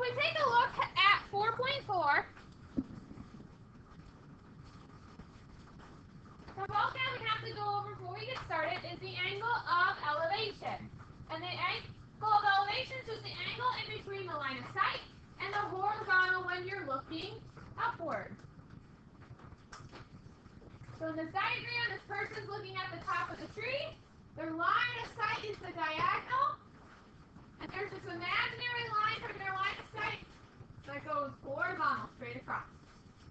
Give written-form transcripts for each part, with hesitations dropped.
if we take a look at 4.4, the vocab we have to go over before we get started is the angle of elevation. And the angle of elevation is the angle in between the line of sight and the horizontal when you're looking upward. So in this diagram, this person's looking at the top of the tree. Their line of sight is the diagonal. And there's this imaginary line from their line of sight that goes horizontal, straight across.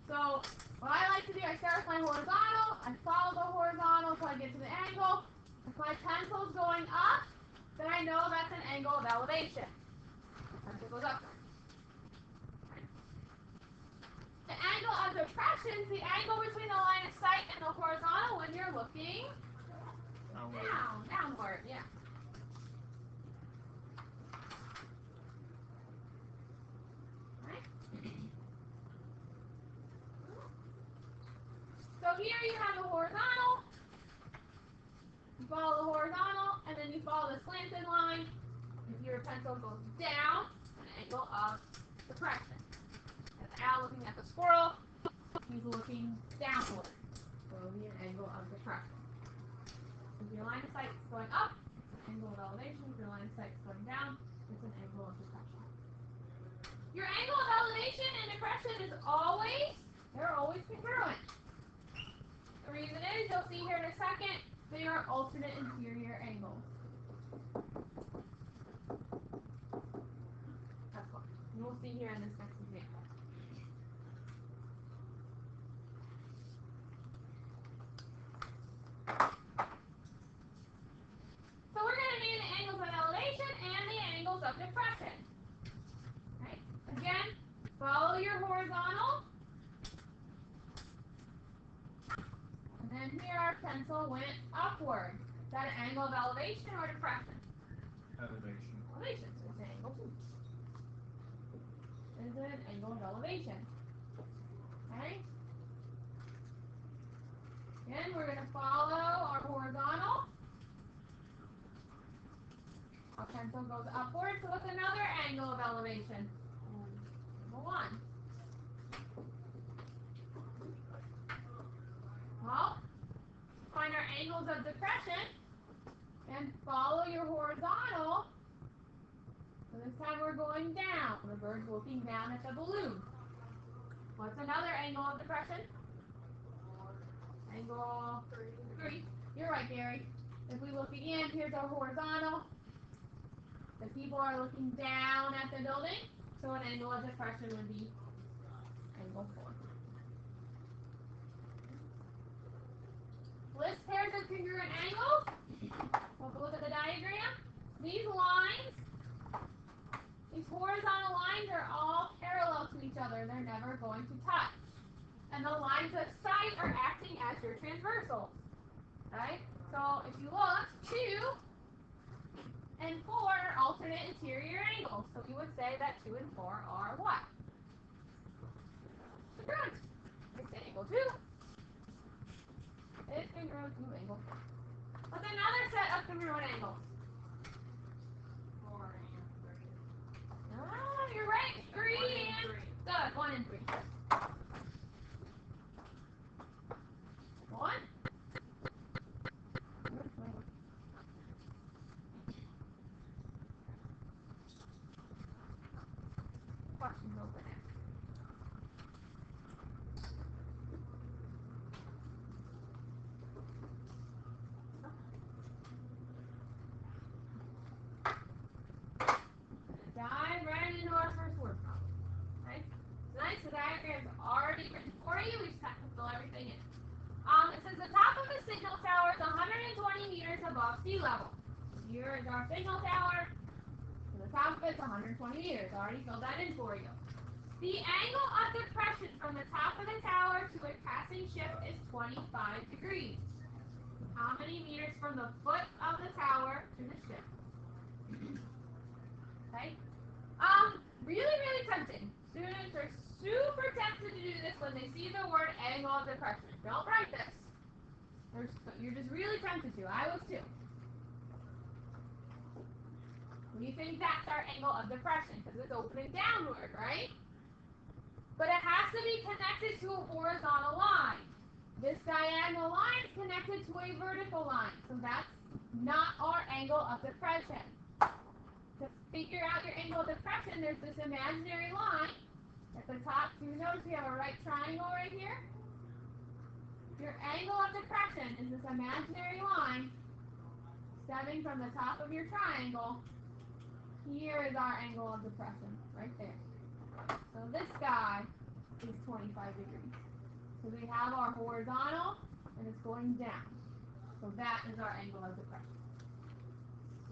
So what I like to do, I start with my horizontal, I follow the horizontal until I get to the angle. If my pencil's going up, then I know that's an angle of elevation. Pencil goes up. The angle of depression is the angle between the line of sight and the horizontal when you're looking downward, yeah. Right. So here you have the horizontal. You follow the horizontal, and then you follow the slanted line. If your pencil goes down, an angle of depression. That's Al looking at the squirrel. He's looking downward. So it'll be an angle of depression. If your line of sight is going up, it's an angle of elevation. If your line of sight is going down, it's an angle of depression. Your angle of elevation and depression is they're always congruent. The reason is, you'll see here in a second, they are alternate interior angles. That's what you'll see here in this next example. So we're going to name the angles of elevation and the angles of depression. Right? Again, follow your horizontal. And then here our pencil went upward. Is that an angle of elevation or depression? Elevation. Elevation, so it's an angle too. Is an angle of elevation. Okay? Again, we're going to follow our horizontal. Our pencil goes upward, so what's another angle of elevation? Angle 1. Well, find our angles of depression and follow your horizontal. So this time we're going down. The bird's looking down at the balloon. What's another angle of depression? Angle 3. You're right, Gary. If we look again, here's our horizontal. The people are looking down at the building, so an angle of depression would be angle 4. List pairs of congruent angles. Take a look at the diagram. These lines, these horizontal lines are all parallel to each other. They're never going to touch. And the lines of sight are acting as your transversals. Right? So if you look, 2 and 4 are alternate interior angles. So we would say that 2 and 4 are what? Congruent. We say angle 2 is congruent to angle 4. What's another set of congruent angles? 4 and 3. Oh, you're right. 3 and 3. Good. 1 and 3. 1. Questions over there. Dive right into our first word problem. Okay? So nice, the diagram's already written for you. We just have to fill everything in. It says the top of the signal tower is 120 meters above sea level. Here is our signal tower. And the top of it's 120 meters. I already filled that in for you. The angle of depression from the top of the tower to a passing ship is 25 degrees. How many meters from the foot of the tower to the ship? Okay? Really, really tempting. Students are super tempted to do this when they see the word angle of depression. Don't write this. You're just really tempted to. I was too. We think that's our angle of depression because it's opening downward, right? But it has to be connected to a horizontal line. This diagonal line is connected to a vertical line, so that's not our angle of depression. To figure out your angle of depression, there's this imaginary line. At the top, do you notice we have a right triangle right here? Your angle of depression is this imaginary line stemming from the top of your triangle. Here is our angle of depression, right there. So this guy is 25 degrees. So we have our horizontal, and it's going down. So that is our angle of depression.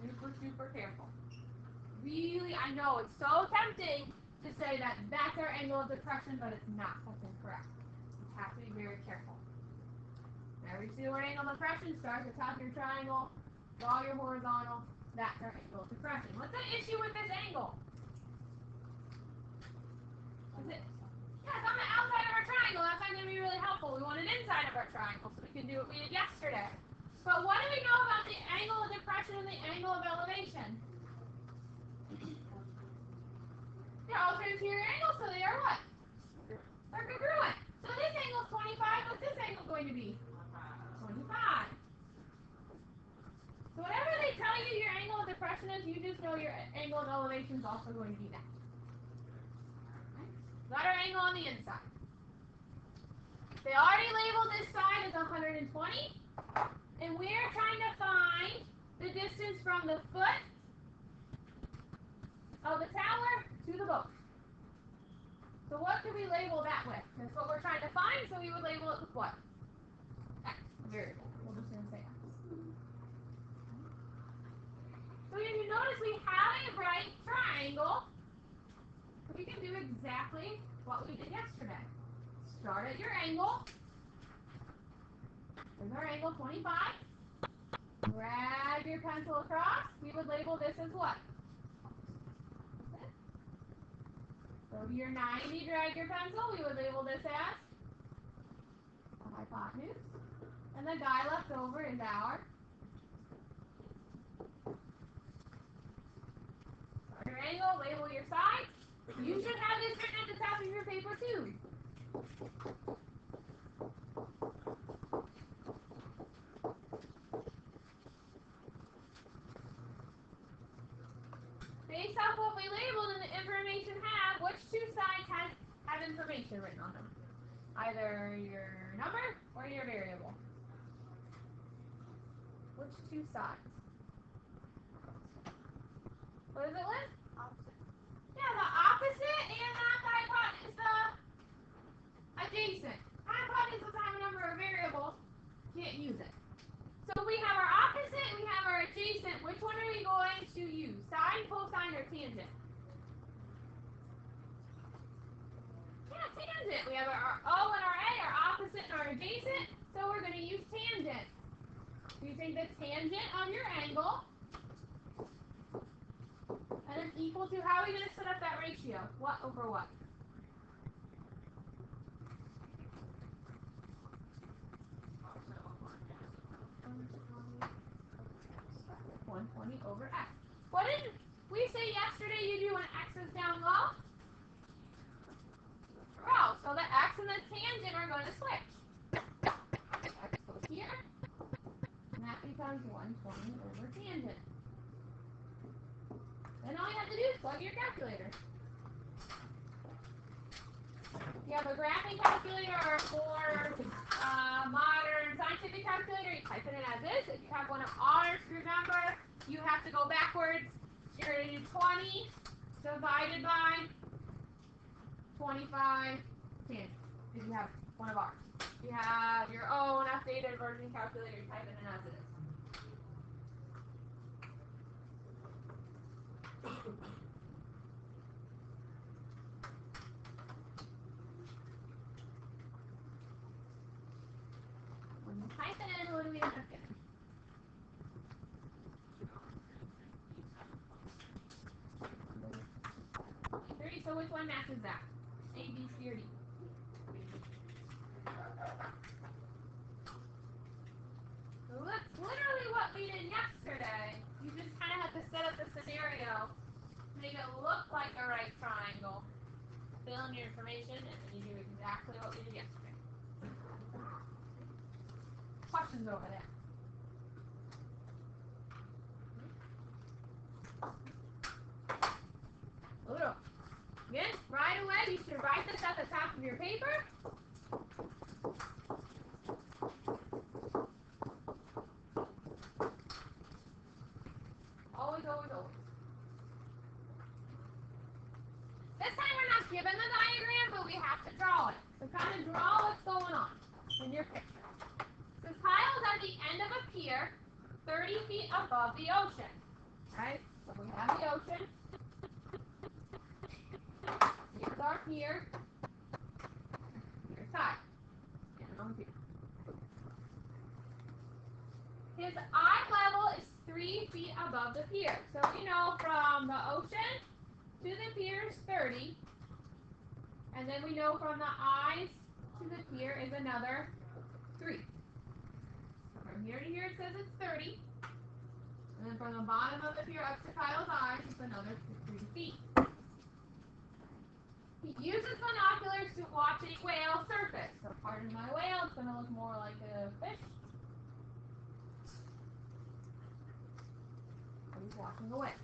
Super, super careful. Really, I know it's so tempting to say that that's our angle of depression, but it's not. That's incorrect. You have to be very careful. Whenever you see the word angle of depression, start at the top of your triangle, draw your horizontal. That's our angle of depression. What's the issue with this angle? Is it? Yeah, it's on the outside of our triangle. That's not going to be really helpful. We want it inside of our triangle so we can do what we did yesterday. But what do we know about the angle of depression and the angle of elevation? They're also interior angles, so they are what? They're congruent. So this angle is 25. What's this angle going to be? 25. So whatever they tell you your angle of depression is, you just know your angle of elevation is also going to be that. Okay? Got our angle on the inside. They already labeled this side as 120, and we're trying to find the distance from the foot of the tower to the boat. So what could we label that with? That's what we're trying to find, so we would label it with what? X, a variable. We're just going to say X. So if you notice we have a right triangle, we can do exactly what we did yesterday. Start at your angle. There's our angle 25. Drag your pencil across. We would label this as what? So your 90, drag your pencil. We would label this as a hypotenuse. And the guy left over is our your angle, label your sides. You should have this written at the top of your paper too. Based off what we labeled and the information have, which two sides have information written on them? Either your number or your variable. Which two sides? What does it list? Opposite. Yeah, the opposite and not the hypotenuse, the adjacent. Hypotenuse doesn't have a number or variable. Can't use it. So we have our opposite, we have our adjacent. Which one are we going to use? Sine, cosine, or tangent? Yeah, tangent. We have our O and our A, our opposite and our adjacent. So we're going to use tangent. You take the tangent of your angle, and it's equal to, how are we going to set up that ratio? What over what? 120 over x. What did we say yesterday you do when x is down low? Row. So the x and the tangent are going to switch. X goes here, and that becomes 120 over tangent. Then all you have to do is plug your calculator. You have a graphing calculator or a more modern scientific calculator, you type it in as is. If you have one of ours, remember, you have to go backwards. You're going to do 20 divided by 25 tangent. If you have one of ours. If you have your own updated version calculator, you type it in as it is. When you type it in, what do we end up getting? 3. So which one matches that? A, B, C, or D? So that's literally what we did yesterday. You just kind of have to set up the scenario, make it look like a right triangle, fill in your information, and then you do exactly what we did yesterday. Questions over there? Little. Again, right away, you should write this at the top of your paper. Always, always, always. This time we're not given the diagram, but we have to draw it. So kind of draw what's going on in your picture. So Kyle's at the end of a pier, 30 feet above the ocean. Right? So we have the ocean. Here's our pier. Here's Kyle. And on pier. His eye level is 3 feet above the pier. So we know from the ocean to the pier is 30. And then we know from the eyes to the pier is another 3. From here to here it says it's 30. And then from the bottom of the pier up to Kyle's eyes is another 3 feet. He uses binoculars to watch a whale surface. So pardon my whale, it's going to look more like a fish. He's watching the whale.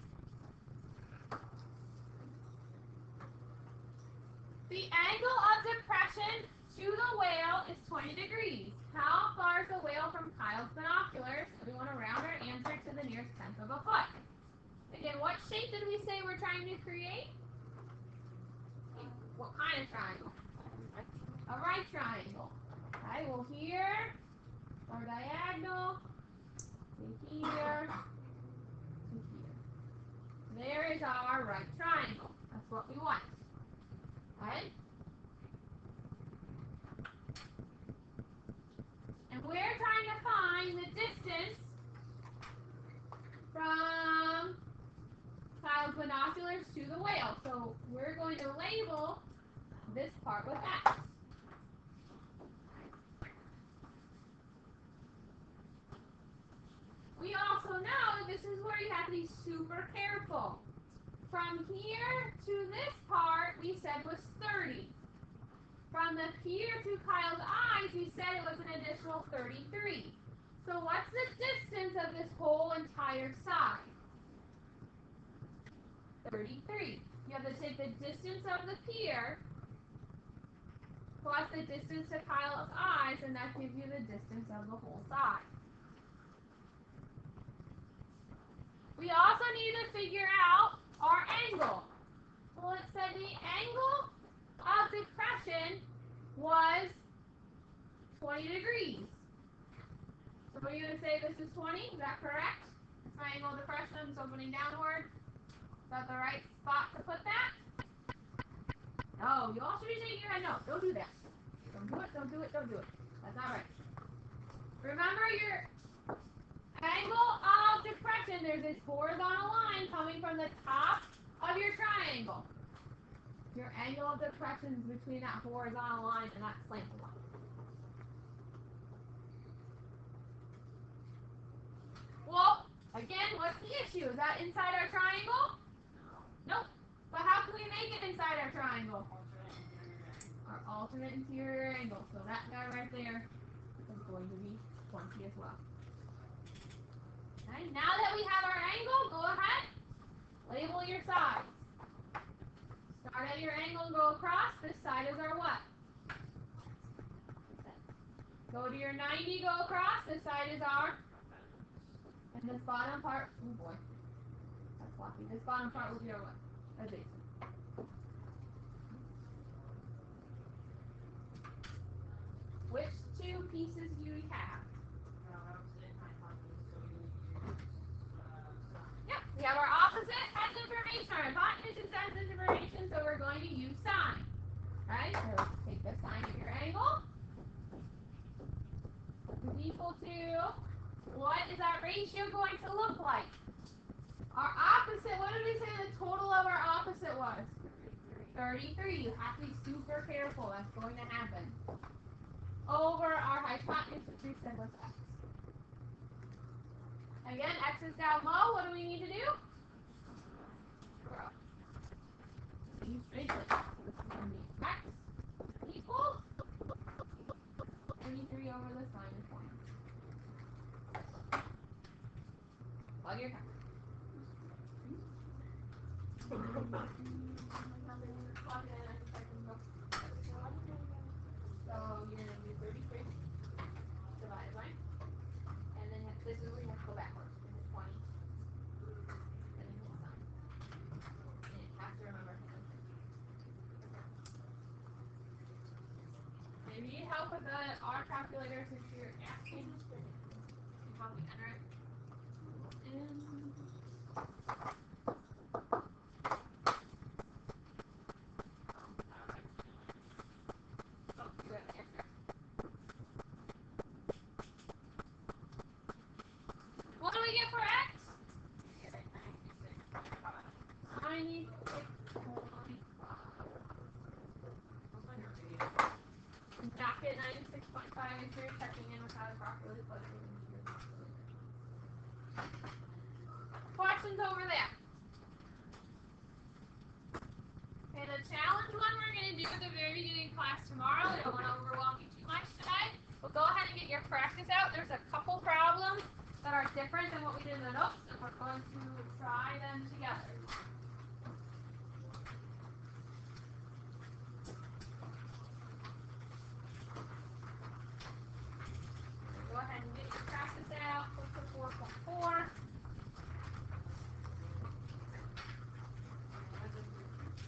The angle of depression to the whale is 20 degrees. How far is the whale from Kyle's binoculars? We want to round our answer to the nearest tenth of a foot. Again, what shape did we say we're trying to create? What kind of triangle? A right triangle. Okay, well here, our diagonal, to here, to here. There is our right triangle. That's what we want. Right? And we're trying to find the distance from Kyle's binoculars to the whale. So we're going to label this part with X. We also know that this is where you have to be super careful. From here to this part, we said was 30. From the pier to Kyle's eyes, we said it was an additional 33. So what's the distance of this whole entire side? 33. You have to take the distance of the pier plus the distance to Kyle's eyes, and that gives you the distance of the whole side. We also need to figure out our angle. Well, it said the angle of depression was 20 degrees. So we're going to say this is 20, is that correct? Triangle of depression is opening downward. Is that the right spot to put that? No, you all should be shaking your head. No, don't do that. Don't do it, don't do it, don't do it. That's not right. Remember your angle of depression. There's this horizontal line coming from the top of your triangle. Your angle of depression is between that horizontal line and that slanted line. Well, again, what's the issue? Is that inside our triangle? Nope. But how can we make it inside our triangle? Our alternate interior angle. So that guy right there is going to be 20 as well. Okay, now that we have our angle, go ahead, label your sides. Start at your angle and go across. This side is our what? Go to your 90, go across. This side is our, and this bottom part, oh boy, that's floppy. This bottom part will be our what? Adjacent. Which two pieces do we have? Yep, we have our opposite has information, our hypotenuse has information, so we're going to use sine. Right? So take the sine of your angle. Is equal to, what is that ratio going to look like? Our opposite, what did we say the total of our opposite was? 33. You have to be super careful. That's going to happen. Over our hypotenuse, which we said was x. Again, X is down low. What do we need to do? Grow. Basically, X equals 33 over the sinus point. Plug your calculator. Plug it in, I think I can go. So you're going to do 33 divided by, and then this is where you have to go backwards. And it's 20. And then hit sum. And you have to remember to hit. If you need help with our calculator, since you're asking, you probably enter it. What do we get for X? 96. Knock it 96.5 if you're checking in without it properly plugged in. Questions over there? Okay, the challenge one we're going to do at the very beginning of class tomorrow. We don't want to overwhelm you too much today. But go ahead and get your practice out. There's a couple problems that are different than what we did in the notes, and we're going to try them together. Go ahead and get your practice out. Look for 4.4.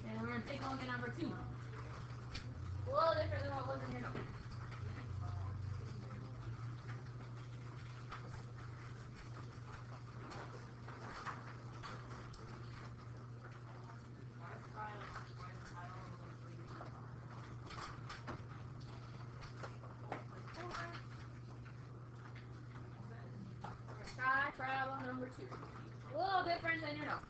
And we're going to take a look at number 2. A little different than what was in your notes. Try problem number 2. A little different than your notes.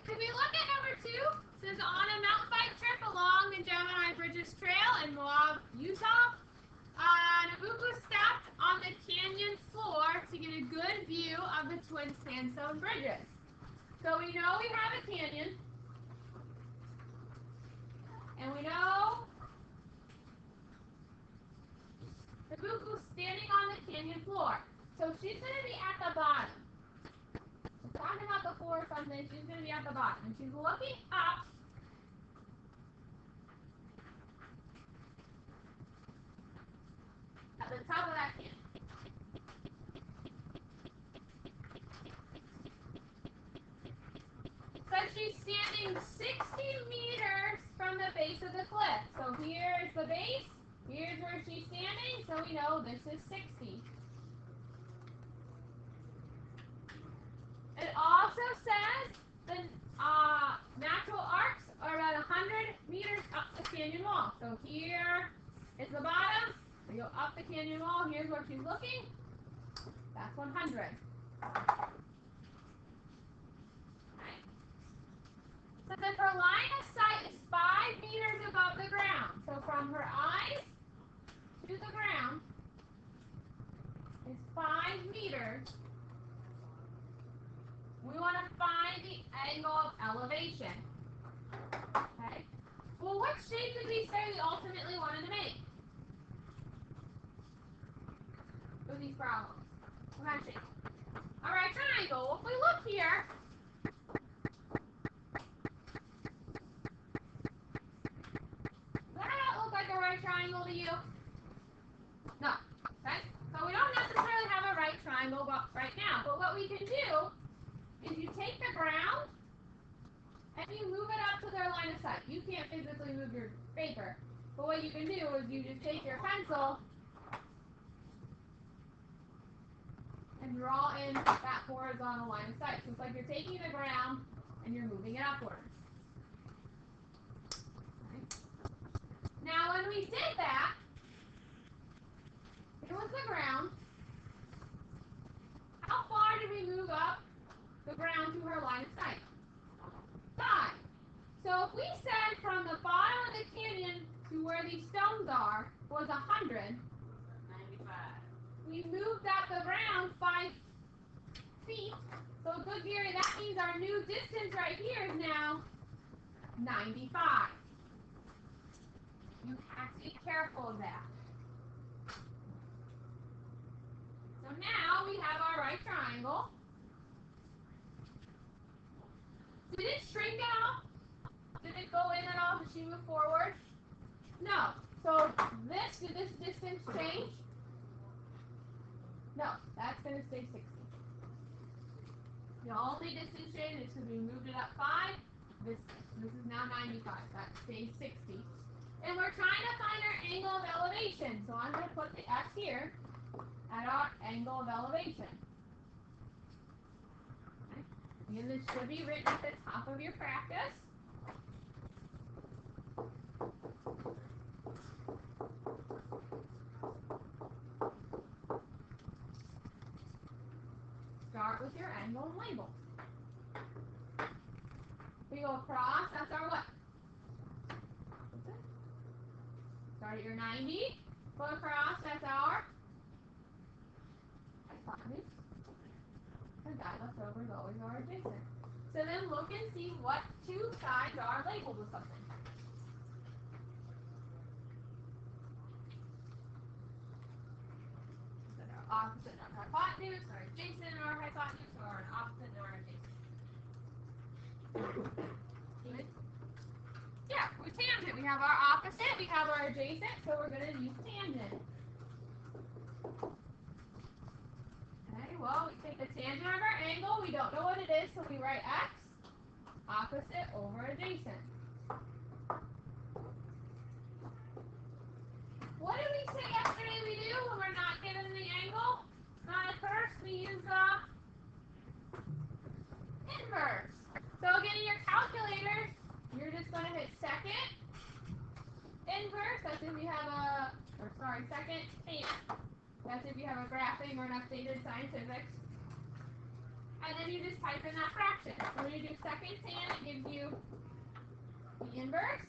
If we look at number 2, it says on a mountain bike trip along the Gemini Bridges Trail in Moab, Utah, Nabucco stepped on the canyon floor to get a good view of the twin sandstone bridges. So we know we have a canyon, and we know Nabucco's standing on the canyon floor. So she's going to be at the bottom. Talking about the floor or something, she's going to be at the bottom. And she's looking up at the top of that canyon. So she's standing 60 meters from the base of the cliff. So here's the base. Here's where she's standing. So we know this is 60. It also says the natural arcs are about 100 meters up the canyon wall. So here is the bottom. We go up the canyon wall. Here's where she's looking. That's 100. So then her line of sight is 5 meters above the ground. So from her eyes to the ground is 5 meters. We want to find the angle of elevation. Okay? Well, what shape did we say we ultimately wanted to make for these problems? What kind of shape? All right, triangle. If we look here, does that look like a right triangle to you? No. Okay? So we don't necessarily have a right triangle right now. But what we can do is you take the ground and you move it up to their line of sight. You can't physically move your paper. But what you can do is you just take your pencil and draw in that horizontal line of sight. So it's like you're taking the ground and you're moving it upwards. Okay. Now when we did that, here was the ground. How far did we move up the ground to her line of sight? 5. So if we said from the bottom of the canyon to where these stones are, was 100. 95. We moved that around 5 feet. So good, Gary, that means our new distance right here is now 95. You have to be careful of that. So now we have our right triangle. Did it shrink at all? Did it go in at all? Did she move forward? No. So did this distance change? No, that's going to stay 60. The only distance change is because we moved it up 5. This is now 95. That stays 60. And we're trying to find our angle of elevation. So I'm going to put the X here at our angle of elevation. Okay. And this should be written at the top of your practice. Start with your angle and label. We go across, that's our what? Start at your 90, go across, that's our hypotenuse. And that left over is always our adjacent. So then look and see what two sides are labeled with something. Is it our opposite and our hypotenuse, or adjacent and our hypotenuse, or an opposite and our adjacent? Yeah, with tangent. We have our opposite, we have our adjacent, so we're going to use tangent. Okay, well, we take the tangent of our angle, we don't know what it is, so we write x, opposite over adjacent. What did we say yesterday we do when we're not given the angle? Not at first, we use inverse. So again, in your calculators, you're just going to hit second inverse, that's if you have second tan. That's if you have a graphing or an updated scientific. And then you just type in that fraction. So when you do second tan, it gives you the inverse.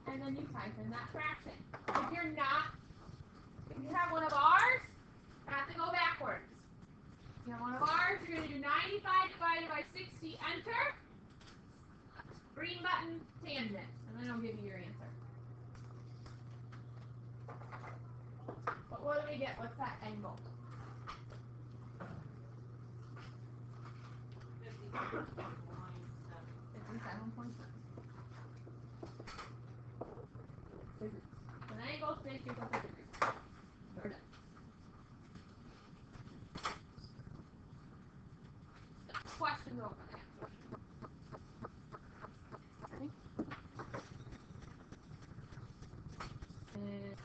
And then you type in that fraction. If you have one of ours, you have to go backwards. If you have one of ours, you're going to do 95 divided by 60, enter. Green button, tangent. And then it'll give you your answer. But what do we get? What's that angle? 57.7. Degrees. So an angle is 50 degrees. We're done. Questions over there?